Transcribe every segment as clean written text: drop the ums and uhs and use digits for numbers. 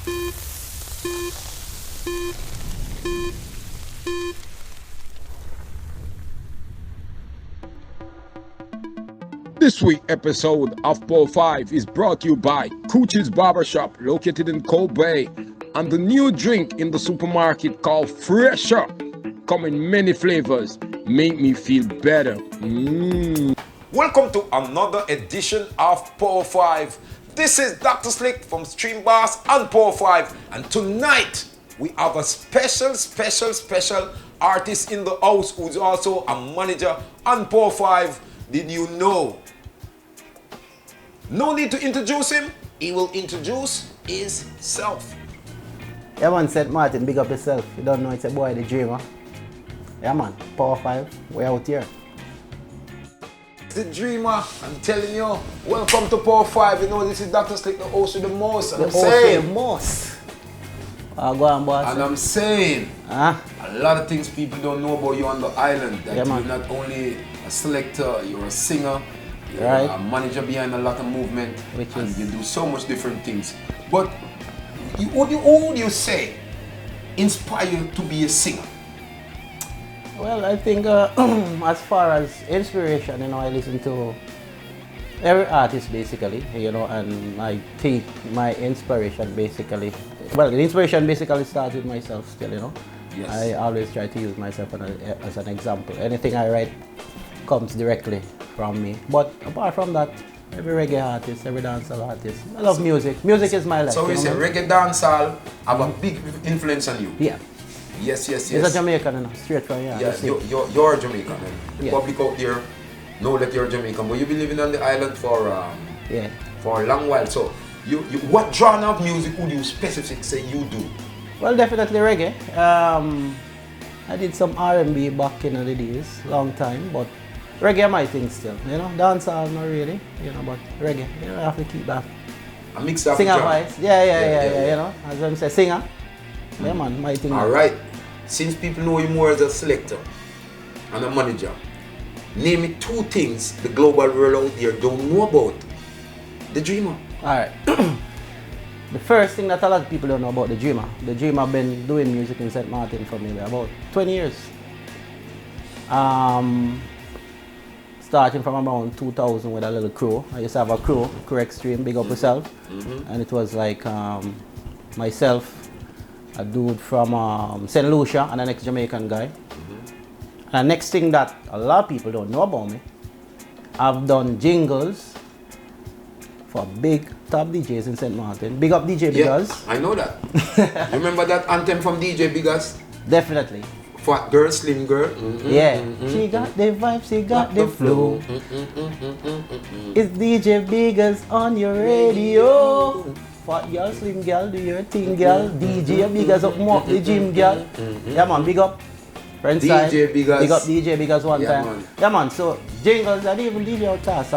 This week episode of powa5 is brought to you by Coochie's Barbershop located in Cold Bay and the new drink in the supermarket called Fresher. Come in many flavors, make me feel better. Welcome to another edition of powa5. This is Dr. Slick from Stream Boss and powa5, and tonight we have a special artist in the house who's also a manager on powa5. Did you know? No need to introduce him, he will introduce himself. Yeah man, St. Martin, big up yourself. You don't know it's a boy, the dreamer. Yeah man, powa5, we're out here. The dreamer, I'm telling you, welcome to powa5. You know, this is Dr. Slick, the host with the most. And the I'm saying, the most. Go on, boss. and I'm saying, a lot of things people don't know about you on the island. That yeah, you're not only a selector, you're a singer, you're right. a manager behind a lot of movement, and you do so much different things. But what would you say inspire you to be a singer? Well, I think as far as inspiration, you know, I listen to every artist basically, you know, and I take my inspiration basically. Well, the inspiration basically starts with myself still, you know. Yes. I always try to use myself as an example. Anything I write comes directly from me. But apart from that, every reggae artist, every dancehall artist, I love music. Music is my life. So we say reggae dancehall have a big influence on you? Yeah. Yes. He's a Jamaican, you know, straight from here. Yeah, you're Jamaican. The public out there know that you're Jamaican, but you've been living on the island for a long while. So, what genre of music would you specifically say you do? Well, definitely reggae. I did some R&B back in the days, long time, but reggae my thing still. You know, dancehall not really, you know, but reggae. You know, I have to keep that. A mix of singer voice. Yeah. You know, as I'm saying, singer. Yeah, man, my thing. All right. Since people know you more as a selector and a manager, name me two things the global world out there don't know about the dreamer. All right. The first thing that a lot of people don't know about the dreamer been doing music in St. Martin for maybe about 20 years. Starting from around 2000 with a little crew. I used to have a crew Extreme, big up yourself. And it was like myself, a dude from St. Lucia, and the next Jamaican guy. And the next thing that a lot of people don't know about me, I've done jingles for big top DJs in St. Martin. Big up DJ Biggers. I know that. Remember that anthem from DJ Biggers? Definitely. Fat girl, slim girl. She got the vibe, she got the flow. It's DJ Biggers on your radio. Fat girl, slim girl, do your thing, girl. DJ Biggers up more the gym, girl. Yeah, man, big up. Friends DJ Biggers. Big up DJ Biggers one time. Man. Yeah, man. So jingles, and even DJ Outcast.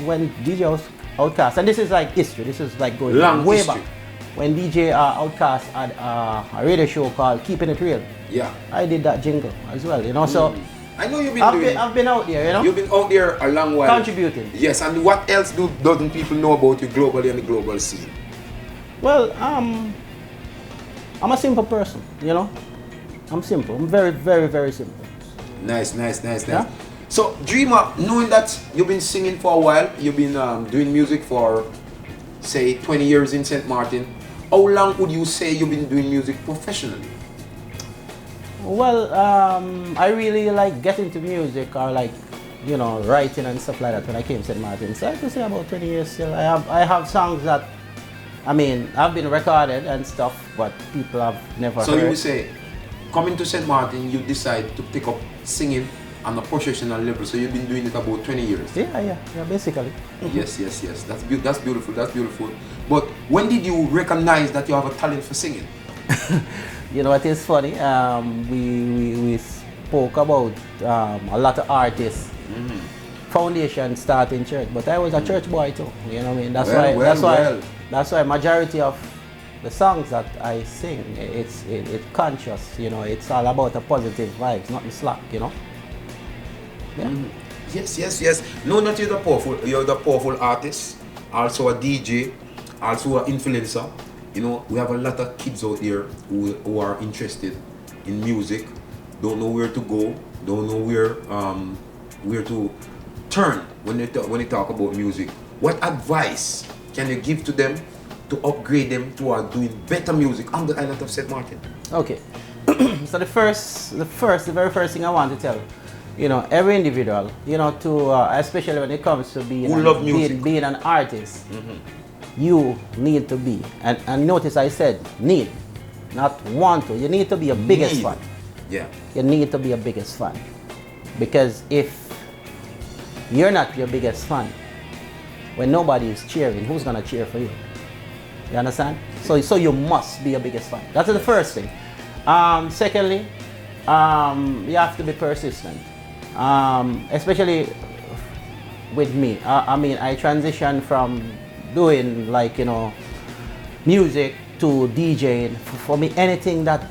When DJ Outcast, and this is like history. This is like going long way history. back. When DJ Outcast had a radio show called Keeping It Real. Yeah. I did that jingle as well, you know. So I know you've been I've been out there, you know. You've been out there a long while. Contributing. Yes, and what else doesn't people know about you globally on the global scene? Well, I'm a simple person, you know. I'm simple. I'm very simple. Nice. Yeah? So, Dreamer, knowing that you've been singing for a while, you've been doing music for, say, 20 years in St. Martin, how long would you say you've been doing music professionally? Well, I really like getting into music or like, you know, writing and stuff like that when I came to St. Martin. So I could say about 20 years still. I have songs that, I mean, have been recorded and stuff, but people have never heard. So you would say, coming to St. Martin, you decide to pick up singing on a professional level. So you've been doing it about 20 years. Yeah, basically. Yes. That's beautiful. But when did you recognize that you have a talent for singing? You know, it is funny. We spoke about a lot of artists. Foundation starting church, but I was a church boy too. You know what I mean? That's why majority of the songs that I sing, it's conscious. You know, it's all about a positive vibes, not the slack. You know. Yeah. Yes. No, not you're the powerful artist, also a DJ, also an influencer. You know, we have a lot of kids out there who are interested in music, don't know where to go, don't know where to turn when they talk about music. What advice can you give to them to upgrade them to doing better music on the island of St. Martin? Okay. So the very first thing I want to tell, every individual, to especially when it comes to being an artist, you need to be, and notice I said need, not want to. You need to be your biggest fan. Yeah. You need to be your biggest fan, because if you're not your biggest fan, when nobody is cheering, who's gonna cheer for you? You understand? So you must be your biggest fan. That's the first thing. Secondly, you have to be persistent. Especially with me. I transitioned from doing music to DJing. For me, anything that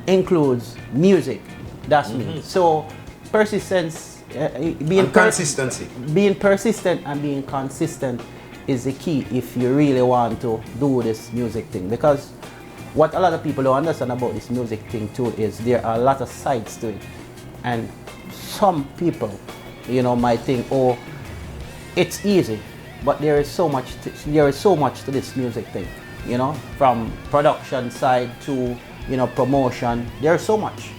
includes music, that's me. So persistence, consistency. Being persistent and being consistent is the key if you really want to do this music thing. Because what a lot of people don't understand about this music thing too is there are a lot of sides to it, and some people, might think, oh, it's easy, but there is so much to this music thing, from production side to promotion. There's so much.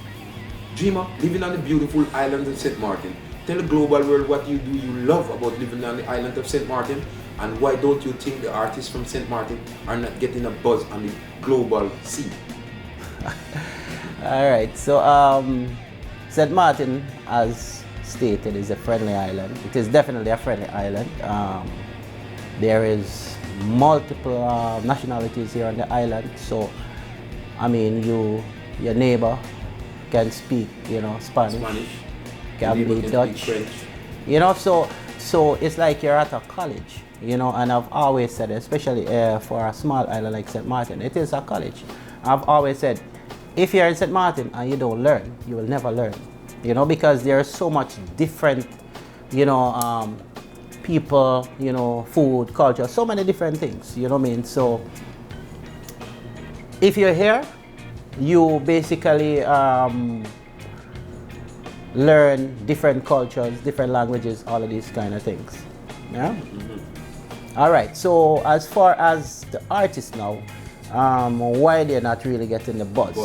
Dreamer, living on the beautiful island of St. Martin, tell the global world what you love about living on the island of St. Martin, and why don't you think the artists from St. Martin are not getting a buzz on the global scene? All right, so St. Martin, as stated, is a friendly island. It is definitely a friendly island. There is multiple nationalities here on the island, so your neighbor can speak, Spanish, can be Dutch, so it's like you're at a college, and I've always said, especially for a small island like St. Martin, it is a college. I've always said, if you're in St. Martin and you don't learn, you will never learn, because there's so much different, people, food, culture, so many different things, So if you're here, you basically learn different cultures, different languages, all of these kind of things. Yeah. All right. So as far as the artists now, why they're not really getting the buzz?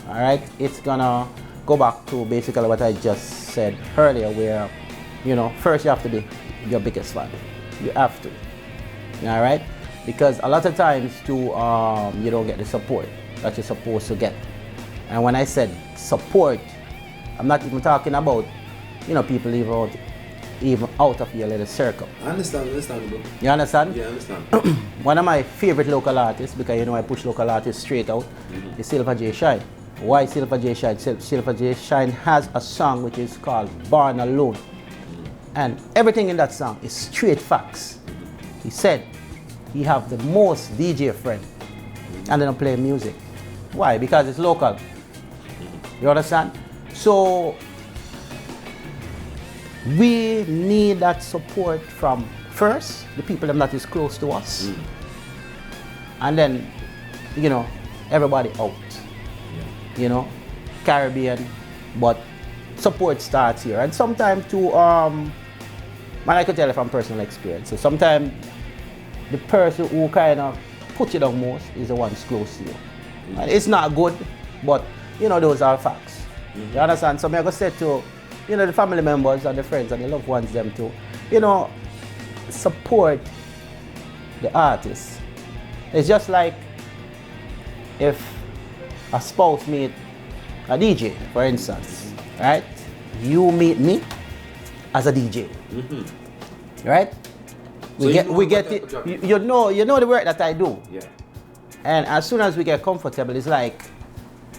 All right. It's gonna go back to basically what I just said earlier, where first you have to be your biggest fan. You have to. All right. Because a lot of times too, you don't get the support that you're supposed to get. And when I said support, I'm not even talking about, people even out of your little circle. I understand, bro. You understand? Yeah, I understand. One of my favorite local artists, because I push local artists straight out, is Silver J Shine. Why Silver J Shine? Silver J Shine has a song which is called Born Alone. And everything in that song is straight facts. He said he have the most DJ friend and they don't play music. Why? Because it's local. You understand? So we need that support from first the people that is close to us, and then everybody out. Caribbean, but support starts here. And sometimes too, I could tell you from personal experience. So sometimes the person who kind of put you down most is the ones close to you. And it's not good, but those are facts. You understand? So I'm going to say to the family members and the friends and the loved ones, them too, support the artists. It's just like if a spouse meet a DJ, for instance, right? You meet me as a DJ, right? We get it. You know the work that I do. Yeah. And as soon as we get comfortable, it's like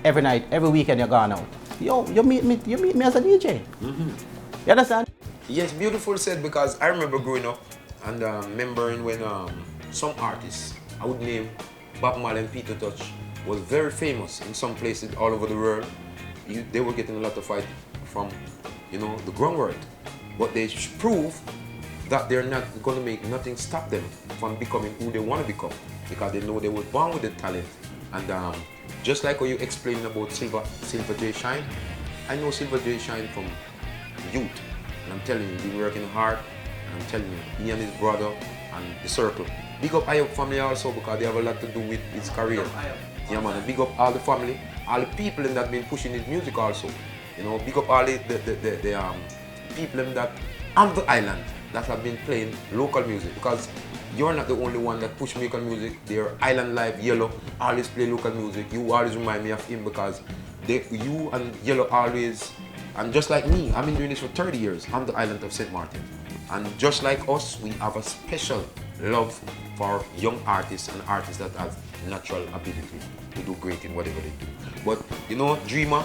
every night, every weekend you're gone out. You meet me as a DJ. You understand? Yes, beautiful said, because I remember growing up and remembering when some artists, I would name Bob Marley and Peter Tosh, was very famous in some places all over the world. They were getting a lot of fight from, the ground world. But they prove that they're not going to make nothing stop them from becoming who they want to become. because they know they were born with the talent. And just like how you explained about Silver J Shine, I know Silver J Shine from youth. And I'm telling you, he's been working hard. And I'm telling you, he and his brother and the circle. Big up Ayub family also because they have a lot to do with his career. Yeah man, and big up all the family, all the people in that been pushing his music also. You know, big up all the people in that on the island that have been playing local music, because you're not the only one that push local music. They're Island Live, Yellow, always play local music. You always remind me of him because you and Yellow always, and just like me, I've been doing this for 30 years on the island of St. Martin. And just like us, we have a special love for young artists and artists that have natural ability to do great in whatever they do. But you know, Dreamer,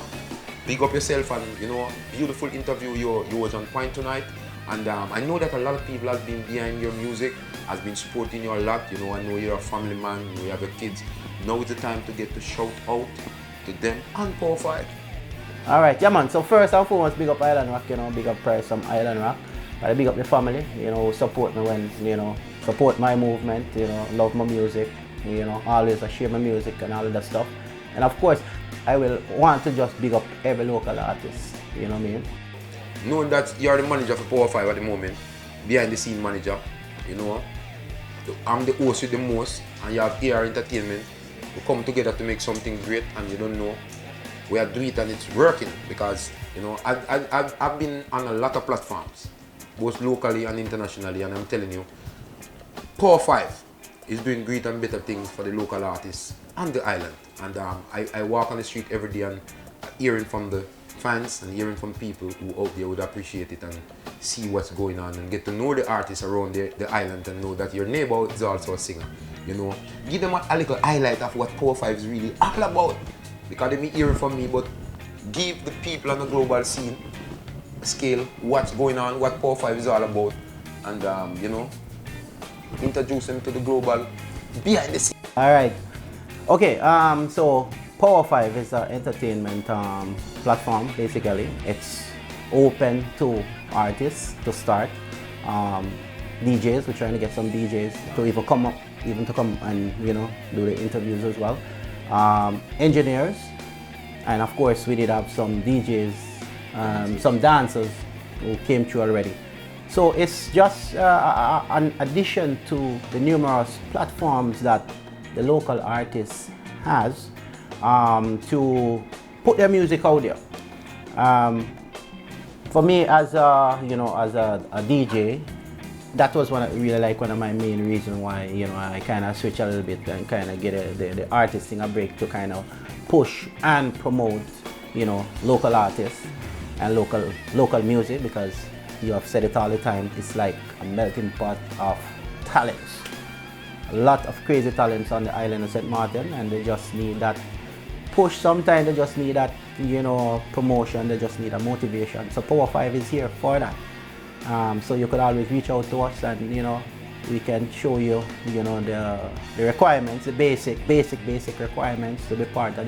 big up yourself, and you know, beautiful interview. You was on point tonight, and I know that a lot of people have been behind your music, has been supporting you a lot. You know, I know you're a family man, you have your kids. Now is the time to get to shout out to them and powa5. All right, yeah man, so first and foremost, big up Island Rock, you know, big up Price from Island Rock. I big up the family, you know, support me when, you know, support my movement, you know, love my music, you know, always share my music and all of that stuff. And of course, I will want to just big up every local artist, you know what I mean? Knowing that you're the manager for powa5 at the moment, behind the scene manager, you know, I'm the host with the most, and you have AR Entertainment. We come together to make something great, and you don't know, we are doing it and it's working, because, you know, I've been on a lot of platforms, both locally and internationally, and I'm telling you, powa5 is doing great and better things for the local artists on the island. And I walk on the street every day and hearing from the fans and hearing from people who out there would appreciate it and see what's going on and get to know the artists around the island and know that your neighbor is also a singer. You know, give them a little highlight of what powa5 is really all about, because they be hearing from me, but give the people on the global scene scale what's going on, what powa5 is all about, and you know, introduce them to the global behind the scene. All right. Okay, so powa5 is an entertainment platform, basically. It's open to artists to start. DJs, we're trying to get some DJs to even come and, you know, do the interviews as well. Engineers, and of course we did have some DJs, some dancers who came through already. So it's just an addition to the numerous platforms that the local artist has to put their music out there. For me, as a, you know, as a DJ, that was one of my main reasons why, you know, I kind of switch a little bit and kind of get the artist thing a break to kind of push and promote, you know, local artists and local music, because you have said it all the time, it's like a melting pot of talents. A lot of crazy talents on the island of St. Martin, and they just need that push. Sometimes they just need that, you know, promotion, they just need a motivation. So powa5 is here for that. So you could always reach out to us, and, you know, we can show you, you know, the requirements, the basic requirements to be part of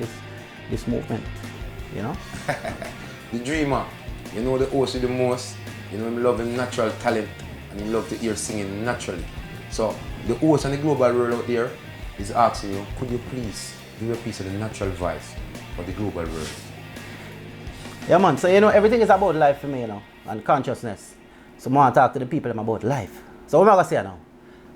this movement, you know. The Dreamer, you know, the host with the most, you know, him love him natural talent, and he love to hear singing naturally. So the host and the global world out there is asking you, could you please give a piece of the natural voice for the global world? Yeah man, so you know, everything is about life for me, you know, and consciousness. So I want to talk to the people about life. So what am I going to say now?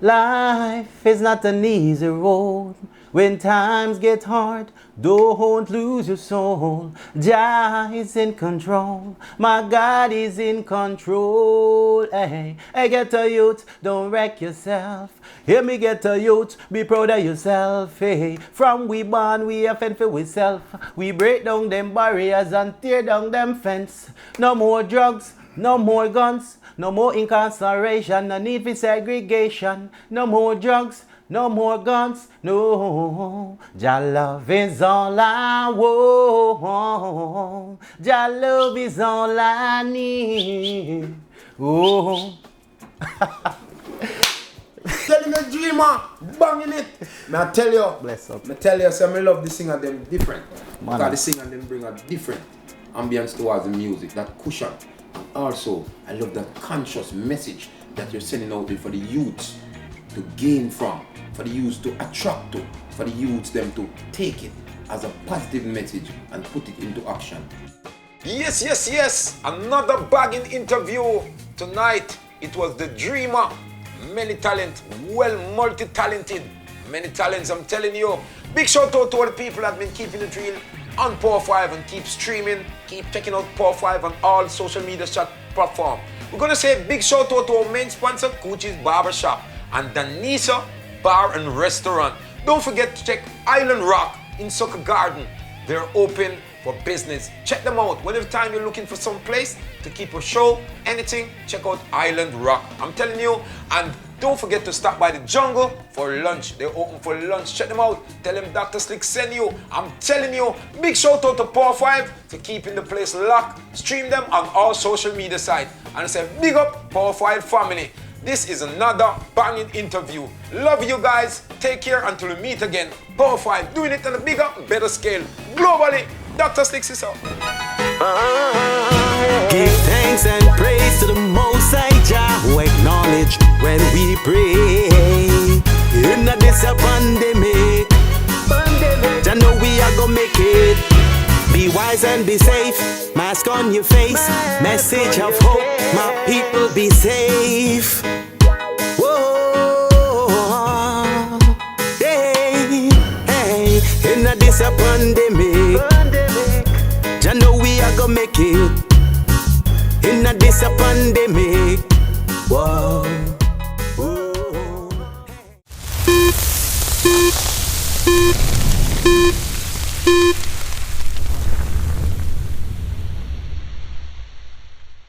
Life is not an easy road. When times get hard, don't lose your soul. Jah is in control. My God is in control. Hey, hey, get a youth, don't wreck yourself. Hear me, get a youth, be proud of yourself. Hey, from we born, we have fend for ourself. We break down them barriers and tear down them fence. No more drugs, no more guns, no more incarceration, no need for segregation. No more drugs, no more guns, no. Jah love is all I want. Jah love is all I need. Oh. Telling the Dreamer, banging it. May I tell you, Bless up. I tell you, so I love the singer them different. Man. Because the singer them bring a different ambience towards the music, that cushion. And also, I love that conscious message that you're sending out there for the youths to gain from. for the youths to attract to, for the youths them to take it as a positive message and put it into action. Yes. Another bagging interview tonight. It was the dreamer, many talent, well multi-talented, many talents, I'm telling you. Big shout out to all the people that have been keeping it real on powa5 and keep streaming, keep checking out powa5 on all social media chat platforms. We're gonna say big shout out to our main sponsor, Coach's Barbershop and Danisa Bar and Restaurant. Don't forget to check Island Rock in Sucker Garden. They're open for business. Check them out. Whenever time you're looking for some place to keep a show, anything, check out Island Rock. I'm telling you. And don't forget to stop by the Jungle for lunch. They're open for lunch. Check them out. Tell them Dr. Slick send you. I'm telling you. Big shout out to powa5 for keeping the place locked. Stream them on all social media sites. And I say big up powa5 family. This is another banging interview. Love you guys. Take care until we meet again. powa5 doing it on a bigger, better scale. Globally, Dr. Slicks is out. Give thanks and praise to the Most High Jah, who acknowledge when we pray. In this pandemic, Jah know we are gonna make it. Be wise and be safe. Mask on your face. Message of hope. My people be safe.